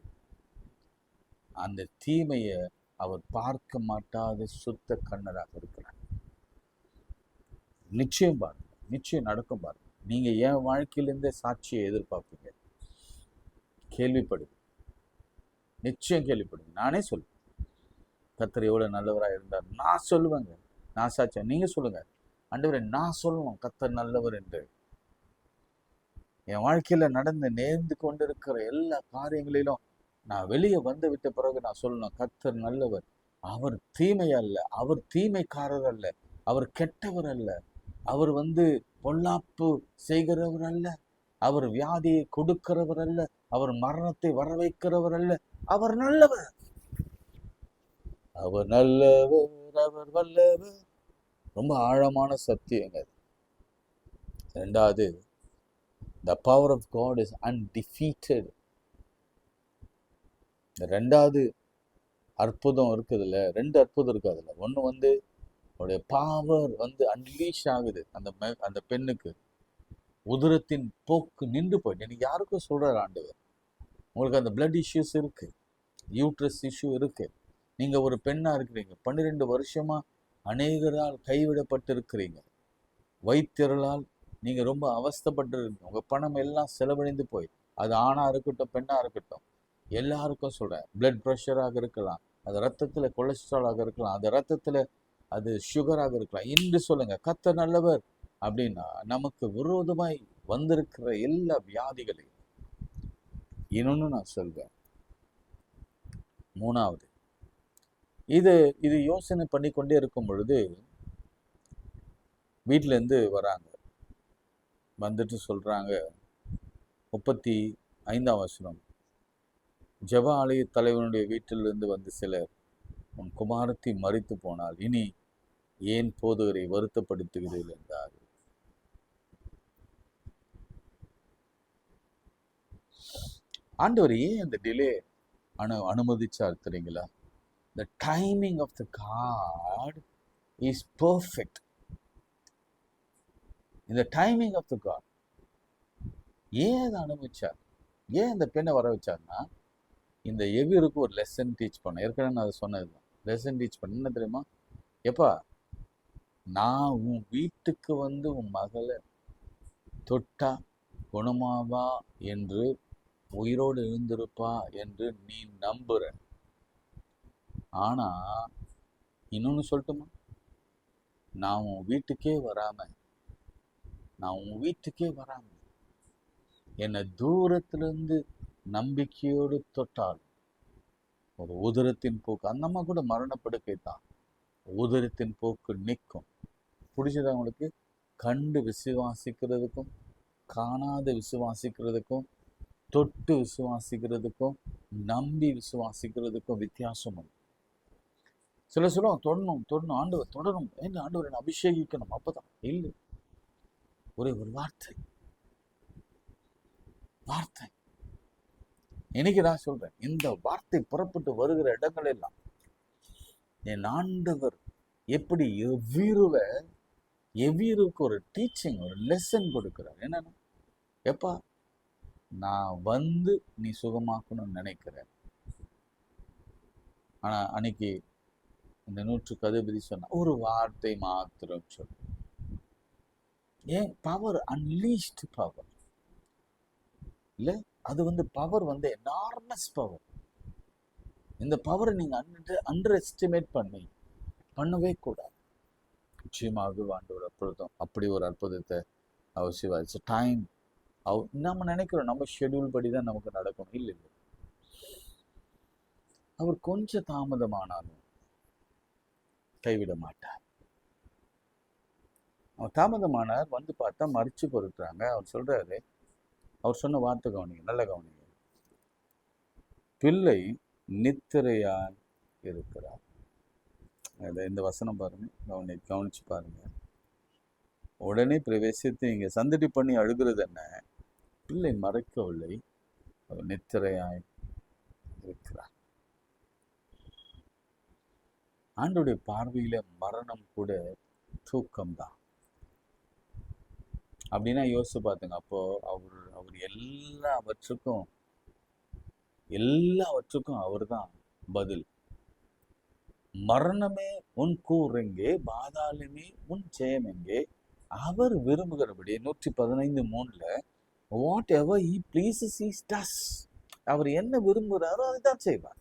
அந்த தீமையை அவர் பார்க்க மாட்டாத சுத்த கண்ணராக இருக்கிறார். நிச்சயம் பாருங்க, நிச்சயம் நடக்கும் பாருங்க. நீங்க என் வாழ்க்கையிலிருந்தே சாட்சியை எதிர்பார்ப்பீங்க, கேள்விப்படுங்க, நிச்சயம் கேள்விப்படுங்க. நானே சொல்லுவேன், கர்த்தர் எவ்வளவு நல்லவராக இருந்தார் நான் சொல்லுவேங்க. நான் சாட்சியா, நீங்க சொல்லுங்க, ஆண்டவரே நான் சொல்லுவேன் கர்த்தர் நல்லவர் என்று. என் வாழ்க்கையில நடந்து நேர்ந்து கொண்டிருக்கிற எல்லா காரியங்களிலும் நான் வெளியே வந்து விட்ட பிறகு நான் சொல்லணும், கர்த்தர் நல்லவர். அவர் தீமை அல்ல, அவர் தீமைக்காரர் அல்ல, அவர் கெட்டவர் அல்ல, அவர் பொல்லாப்பு செய்கிறவர் அல்ல, அவர் வியாதியை கொடுக்கிறவர் அல்ல, அவர் மரணத்தை வர வைக்கிறவர் அல்ல, அவர் நல்லவர், அவர் நல்லவர், அவர் வல்லவர். ரொம்ப ஆழமான சத்தியங்க. ரெண்டாவது, the power of God is undefeated. ரெண்டாவது அற்புதம் இருக்குதுல்ல, ரெண்டு அற்புதம் இருக்கு அதுல. ஒண்ணு அவருடைய பவர் அன்லீஷ் ஆகுது. அந்த பெண்ணுக்கு உதரத்தின் போக்கு நின்று போயிட்டு. எனக்கு யாருக்கும் சொல்றாரு ஆண்டவர், உங்களுக்கு அந்த பிளட் இஷ்யூஸ் இருக்கு, யூட்ரஸ் இஷ்யூ இருக்கு, நீங்க ஒரு பெண்ணா இருக்கிறீங்க, 12 வருஷமா அநேகரால் கைவிடப்பட்டு இருக்கிறீங்க, வைத்தியர்களால் நீங்க ரொம்ப அவஸ்தப்பட்டு இருக்கீங்க, உங்க பணம் எல்லாம் செலவழிந்து போய், அது ஆணா இருக்கட்டும் பெண்ணா இருக்கட்டும், எல்லாருக்கும் சொல்றேன். பிளட் ப்ரெஷராக இருக்கலாம், அது ரத்தத்துல கொலஸ்ட்ராலாக இருக்கலாம், அது ரத்தத்துல அது சுகராக இருக்கலாம். இன்று சொல்லுங்க, கர்த்தர் நல்லவர் அப்படின்னா நமக்கு விரோதமாய் வந்திருக்கிற எல்லா வியாதிகளையும். இன்னொன்னு நான் சொல்வேன், மூணாவது, இது யோசனை பண்ணி கொண்டே இருக்கும் பொழுது வீட்டுல இருந்து வராங்க, வந்துட்டு சொல்றாங்க, 35ஆம் வசனம், ஜெப ஆலய தலைவனுடைய வீட்டிலிருந்து வந்து சிலர், உன் குமாரத்தி மரித்து போனால் இனி ஏன் போதகரை வருத்தப்படுத்துகிறீர்கள் என்றார். ஆண்டவர் ஏன் அந்த டிலே அனுமதிச்சார் தெரியுங்களா? The timing of the God is perfect. இந்த டைமிங் ஆஃப் த காட் ஏன் அதை அனுபவிச்சார், ஏன் இந்த பெண்ணை வர வச்சார்னா, இந்த எவிருக்கு ஒரு லெசன் டீச் பண்ண. ஏற்கனவே நான் அதை சொன்னதுதான், லெசன் டீச் பண்ண. என்ன தெரியுமா? எப்பா, நான் உன் வீட்டுக்கு உன் மகளை தொட்டா குணமாவா என்று, உயிரோடு எழுந்திருப்பா என்று நீ நம்புற. ஆனா இன்னொன்னு சொல்லட்டுமா, நான் உன் வீட்டுக்கே வராம என்னை தூரத்திலிருந்து நம்பிக்கையோடு தொட்டால் ஒரு உதரத்தின் போக்கு, அந்த அம்மா கூட மரணப்படுக்கை தான், உதரத்தின் போக்கு நிற்கும். பிடிச்சது அவங்களுக்கு? கண்டு விசுவாசிக்கிறதுக்கும் காணாத விசுவாசிக்கிறதுக்கும் தொட்டு விசுவாசிக்கிறதுக்கும் நம்பி விசுவாசிக்கிறதுக்கும் வித்தியாசம் உண்டு. சில சொல்லுவாங்க, தொடணும் ஆண்டவர் தொடரும், ஆண்டவர் அபிஷேகிக்கணும், அப்பதான் இல்லை. ஒரே ஒரு வார்த்தை, இன்னைக்கு நான் சொல்றேன், இந்த வார்த்தை புறப்பட்டு வருகிற இடங்கள் எல்லாம் என் ஆண்டவர் எப்படி எவ்வீருக்கு ஒரு டீச்சிங், ஒரு லெசன் கொடுக்கிறார். என்னன்னா, எப்பா நான் வந்து நீ சுகமாக்கணும்னு நினைக்கிறேன். ஆனா அன்னைக்கு இந்த 100க்கு அதிபதி சொன்ன ஒரு வார்த்தை மாத்திரம் சொல்லு. ஏன் பவர், அன்லீஸ்ட் பவர் இல்ல, அது வந்து பவர் வந்து எனார்மஸ் பவர். இந்த பவரை நீங்க அண்டர் எஸ்டிமேட் பண்ணவே கூடாது. நிச்சயமாக ஆண்டவர் அற்புதம், அப்படி ஒரு அற்புதத்தை அவசியம் டைம். நம்ம நினைக்கிறோம் நம்ம ஷெட்யூல் படி தான் நமக்கு நடக்கணும். இல்லை இல்லை, அவர் கொஞ்சம் தாமதமானாலும் கைவிட மாட்டார். அவர் தாமதமானார், வந்து பார்த்தா மறிச்சு பொறுக்கிறாங்க. அவர் சொல்றாரு, அவர் சொன்ன வார்த்தை கவனிங்க, நல்ல கவனிங்க. பிள்ளை நித்திரையாய் இருக்கிறார். இந்த வசனம் பாருங்க, கவனிச்சு பாருங்க. உடனே பிரவேசித்து இங்க சந்தடி பண்ணி அழுகிறது என்ன? பிள்ளை மறைக்கவில்லை, அவர் நித்திரையாய் இருக்கிறார். ஆண்டோடைய பார்வையில மரணம் கூட தூக்கம்தான். அப்படின்னா யோசிச்சு பார்த்துங்க. அப்போ அவர் எல்லாவற்றுக்கும் அவர் தான் பதில். மரணமே உன் கூர் எங்கே, பாதாளமே உன் ஜெயம் எங்கே? அவர் விரும்புகிறபடி 115:3 whatever he pleases he does. அவர் என்ன விரும்புகிறாரோ அதுதான் செய்வார்.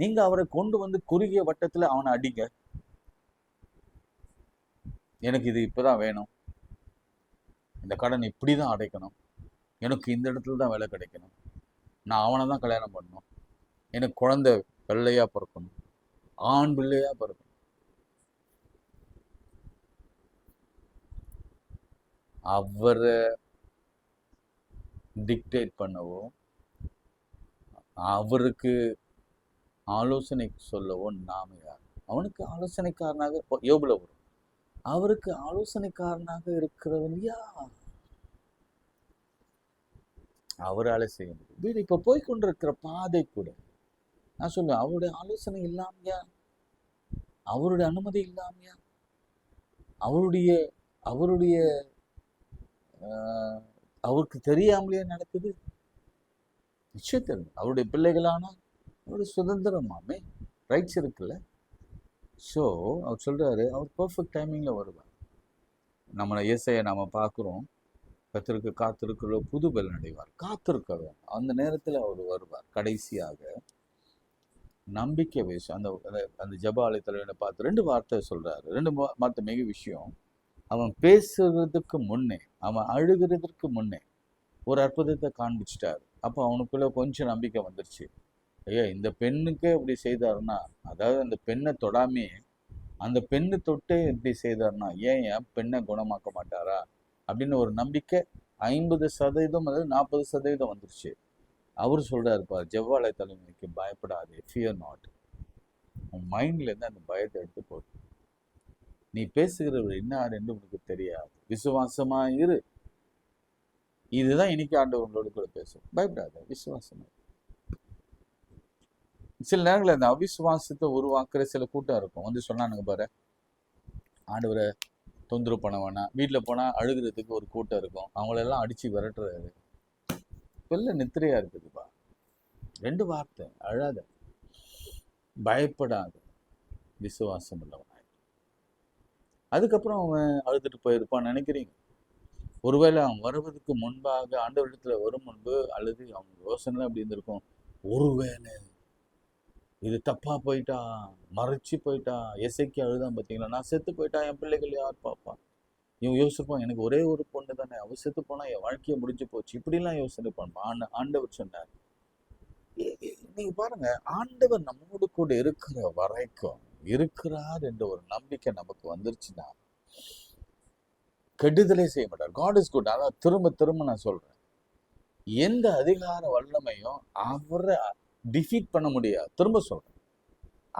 நீங்க அவரை கொண்டு வந்து குறுகிய வட்டத்துல அவனை அடிங்க, எனக்கு இது இப்பதான் வேணும், இந்த கடன் இப்படிதான் அடைக்கணும், எனக்கு இந்த இடத்துல தான் வேலை கிடைக்கணும், நான் அவனை தான் கல்யாணம் பண்ணணும், எனக்கு குழந்தை வெள்ளையா பிறக்கணும், ஆண் பிள்ளையா பிறக்கணும். அவரை டிக்டேட் பண்ணவோ அவருக்கு ஆலோசனை சொல்லவோ நாம யார்? அவனுக்கு ஆலோசனைக்காரனாக யோபுல வரும், அவருக்கு ஆலோசனைக்காரனாக இருக்கிறவன் யார்? அவரால் செய்ய முடியும். வீடு இப்ப போய்கொண்டிருக்கிற பாதை கூட நான் சொல்லுவேன், அவருடைய ஆலோசனை இல்லாமையா, அவருடைய அனுமதி இல்லாமையா, அவருடைய அவருக்கு தெரியாமலேயே நடக்குது. நிச்சயத்தில் அவருடைய பிள்ளைகளானா அவருடைய சுதந்திரமாமே, ரைட்ஸ் இருக்குல்ல. ஸோ அவர் சொல்றாரு, அவர் பர்ஃபெக்ட் டைமிங்ல வருவார். நம்மளை இயேசையை நாம பார்க்குறோம், கர்த்தருக்கு காத்திருக்கிறோ புது பலன் அடைவார். காத்திருக்கிறோம், அந்த நேரத்தில் அவர் வருவார். கடைசியாக நம்பிக்கை வயசு அந்த ஜப ஆலயத்தில் பார்த்து 2 வார்த்தை சொல்றாரு. 2 வார்த்தை மிக விஷயம். அவன் பேசுறதுக்கு முன்னே, அவன் அழுகிறதுக்கு முன்னே ஒரு அற்புதத்தை காண்பிச்சிட்டாரு. அப்போ அவனுக்குள்ள கொஞ்சம் நம்பிக்கை வந்துருச்சு. ஐயா, இந்த பெண்ணுக்கே இப்படி செய்தாருன்னா, அதாவது அந்த பெண்ணை தொடாமே அந்த பெண்ணு தொட்டே இப்படி செய்தாருன்னா ஏன் பெண்ணை குணமாக்க மாட்டாரா அப்படின்னு ஒரு நம்பிக்கை 50% அல்லது 40% வந்துருச்சு. அவர் சொல்றாரு பாரு, ஜெவ்வாலய தலைமைக்கு பயப்படாதே, ஃபியர் நாட். உன் மைண்ட்ல இருந்து அந்த பயத்தை எடுத்து போட்டு, நீ பேசுகிறவர் என்ன என்று உனக்கு தெரியாது, விசுவாசமா இரு. இதுதான் இன்னைக்கு ஆண்டவர் உங்களோட கூட பேசும். பயப்படாத, விசுவாசமா. சில நேரங்களில் அந்த அவிசுவாசத்தை உருவாக்குற சில கூட்டம் இருக்கும். வந்து சொன்னானுங்க பாரு, ஆண்டவரை தொந்தரவு பண்ண வேணாம். வீட்டில் போனா அழுகிறதுக்கு ஒரு கூட்டம் இருக்கும், அவங்களெல்லாம் அடிச்சு விரட்டுறாரு. பிள்ளை நித்திரையா இருக்குதுப்பா. 2 வார்த்தை, அழாத, பயப்படாத, விசுவாசம் உள்ளவனாய். அதுக்கப்புறம் அவன் அழுதுட்டு போயிருப்பான்னு நினைக்கிறீங்க? ஒருவேளை அவன் வருவதற்கு முன்பாக, ஆண்டவரிடத்துல வரும் முன்பு, அல்லது அவங்க யோசனை அப்படி இருந்திருக்கும், ஒருவேளை இது தப்பா போயிட்டா, மறைச்சு போயிட்டா, எசைக்கு அழுதான் பார்த்தீங்களா, நான் செத்து போயிட்டா என் பிள்ளைகள் யார் பார்ப்பா? இவன் யோசிப்பான், எனக்கு ஒரே ஒரு பொண்ணு தானே, அவ செத்து போனா என் வாழ்க்கையை முடிஞ்சு போச்சு, இப்படிலாம் யோசனை பண்ணுவான். ஆண்டவர் சொன்னார். நீங்க பாருங்க, ஆண்டவர் நம்மோடு கூட இருக்கிற வரைக்கும் இருக்கிறார் என்ற ஒரு நம்பிக்கை நமக்கு வந்துருச்சுன்னா கெடுதலே செய்ய மாட்டார். God is good. அதான் திரும்ப நான் சொல்றேன், எந்த அதிகார வல்லமையும் அவரை டிஃபீட் பண்ண முடியாது. திரும்ப சொல்றேன்,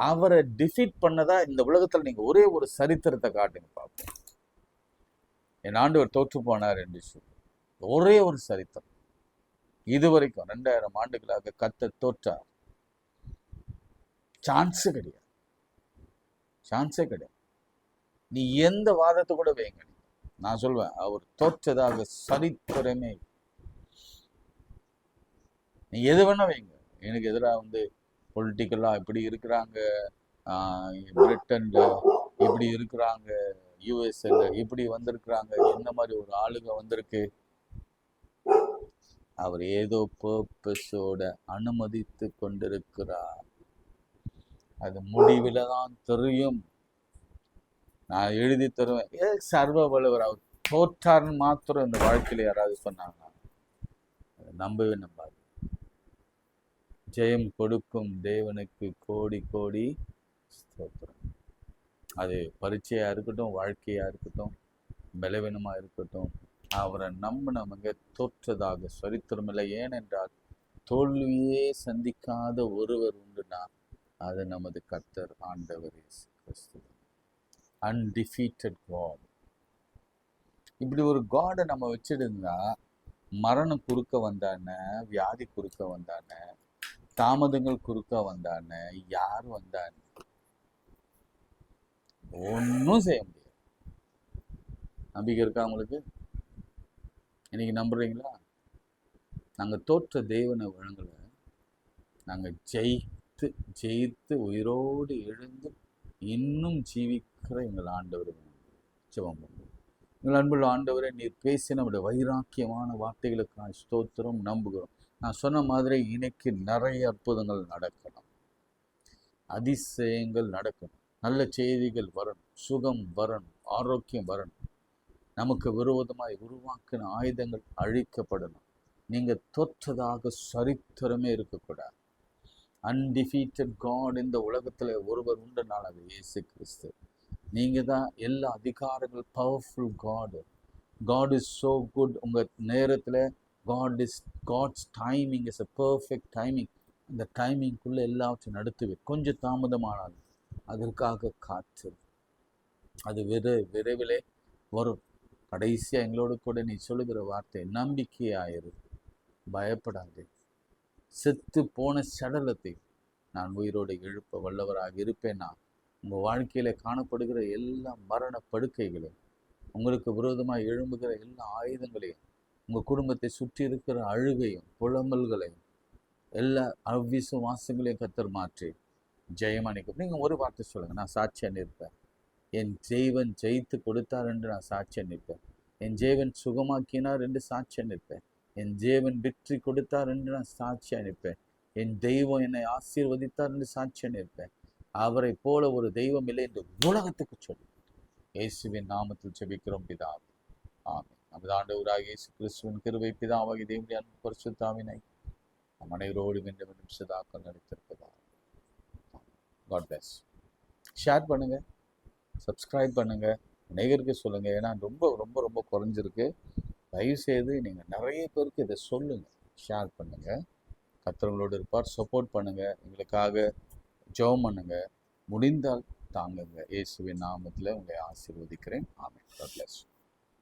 அவரை டிஃபீட் பண்ணதா இந்த உலகத்துல நீங்க ஒரே ஒரு சரித்திரத்தை காட்டுங்க பார்ப்போம். என் ஆண்டவர் தோற்று போனார் என்று சொல்லி ஒரே ஒரு சரித்திரம். இதுவரைக்கும் 2000 ஆண்டுகளாக கர்த்தர் தோற்றார். சான்ஸே கிடையாது, சான்ஸே கிடையாது. நீ எந்த வாதத்தை கூட வைங்க, நான் சொல்வேன் அவர் தோற்றதாக சரித்திரமே. நீ எது வேணா வைங்க, எனக்கு எதிராக பொலிட்டிக்கலா இப்படி இருக்கிறாங்க, பிரிட்டன்ல இப்படி இருக்கிறாங்க, யூஎஸ்ல இப்படி வந்திருக்கிறாங்க, என்ன மாதிரி ஒரு ஆளுங்க வந்திருக்கு. அவர் ஏதோ பர்பஸோட அனுமதித்து கொண்டிருக்கிறார். அது முடிவில் தான் தெரியும். நான் எழுதி தருவேன். சர்வ வல்லவர் அவர் தோற்றார்னு மாத்திரம் இந்த வாழ்க்கையில யாராவது சொன்னாங்க, நம்பவே நம்பாது. ஜெயம் கொடுக்கும் தேவனுக்கு கோடி கோடி ஸ்தோத்திரம். அது பரீட்சையா இருக்கட்டும், வாழ்க்கையா இருக்கட்டும், பலவீனமா இருக்கட்டும், அவரை நம்பினவங்க தோற்றதாக சரித்திரமில்லை. ஏனென்றால் தோல்வியே சந்திக்காத ஒருவர் உண்டுனா அது நமது கர்த்தர் ஆண்டவர் இயேசு கிறிஸ்து. Undefeated God. இப்படி ஒரு காடை நம்ம வச்சிருந்தா மரணம் குறுக்க வந்தானே, வியாதி குறுக்க வந்தானே, தாமதங்கள் குறுக்க வந்தானே, யார் வந்தானே, ஒன்றும் செய்ய முடியாது. நம்பிக்கை இருக்கா உங்களுக்கு? இன்னைக்கு நம்புறீங்களா? நாங்கள் தோற்ற தேவனை வழங்கல, நாங்கள் ஜெயித்து உயிரோடு எழுந்து இன்னும் ஜீவிக்கிற எங்கள் ஆண்டவர் ஜெபம் பண்ணுவோம். எங்கள் அன்புள்ள ஆண்டவரை நீர் பேசி நம்முடைய வைராக்கியமான வார்த்தைகளுக்கான ஸ்தோத்திரம் நம்புகிறோம். நான் சொன்ன மாதிரி இன்னைக்கு நிறைய அற்புதங்கள் நடக்கணும், அதிசயங்கள் நடக்கணும், நல்ல செய்திகள் வரணும், சுகம் வரணும், ஆரோக்கியம் வரணும், நமக்கு விரோதமாய் உருவாக்கின ஆயுதங்கள் அழிக்கப்படணும். நீங்கள் தோற்றதாக சரித்திரமே இருக்கக்கூடாது. அன்டிஃபீட்டட் காட் இந்த உலகத்தில் ஒருவர் உண்டுனால் அது இயேசு கிறிஸ்து. நீங்கள் தான் எல்லா அதிகாரங்கள், powerful God. God is so good. உங்கள் நேரத்தில் God's timing is a perfect timing. அந்த டைமிங்குள்ளே எல்லாவற்றையும் நடத்துவேன். கொஞ்சம் தாமதமானாலும் அதற்காக காற்று, அது விரைவிலே வரும். கடைசியாக எங்களோடு கூட நீ சொல்லுகிற வார்த்தை நம்பிக்கையாயிரு, பயப்படாதே. செத்து போன சடலத்தை நான் உயிரோடு எழுப்ப வல்லவராக இருப்பேன்னா உங்கள் வாழ்க்கையில் காணப்படுகிற எல்லா மரண படுக்கைகளையும், உங்களுக்கு விரோதமாக எழும்புகிற எல்லா ஆயுதங்களையும், உங்கள் குடும்பத்தை சுற்றி இருக்கிற அழுகையும் புலம்பல்களையும் எல்லா அவ்விசுவாசங்களையும் கர்த்தர் மாற்றி ஜெயமானிக்கும். நீங்கள் ஒரு வார்த்தை சொல்லுங்கள், நான் சாட்சியாக நிற்பேன். என் ஜெய்வன் ஜெயித்து கொடுத்தார் என்று நான் சாட்சியாக நிற்பேன். என் ஜெய்வன் சுகமாக்கினார் என்று சாட்சியாக நிற்பேன். என் ஜெய்வன் வெற்றி கொடுத்தார் என்று நான் சாட்சியாக நிற்பேன். என் தெய்வம் என்னை ஆசீர்வதித்தார் என்று சாட்சியாக நிற்பேன். அவரை போல ஒரு தெய்வம் இல்லை என்று உலகத்துக்கு சொல்லி இயேசுவின் நாமத்தில் ஜெபிக்கிறோம் பிதாவே, ஆமென். நமது ஆண்டவராகிய இயேசு கிறிஸ்துவின் கிருபை, பிதாவாகிய தேவனுடைய அன்பு, பரிசுத்தாவினை நம் அனைவரோடும் என்றும் சதாக்கள் நடித்திருப்பதாக. God bless. ஷேர் பண்ணுங்க, சப்ஸ்கிரைப் பண்ணுங்க, அநேகருக்கு சொல்லுங்க. ஏன்னா ரொம்ப ரொம்ப ரொம்ப குறைஞ்சிருக்கு. தயவுசெய்து நீங்கள் நிறைய பேருக்கு இதை சொல்லுங்க, ஷேர் பண்ணுங்க. கர்த்தர்களோடு இருப்பார். சப்போர்ட் பண்ணுங்க, எங்களுக்காக ஜெபம் பண்ணுங்க, முடிந்தால் தாங்குங்க. இயேசுவின் நாமத்தில் உங்களை ஆசீர்வதிக்கிறேன். ஆமென். God bless you.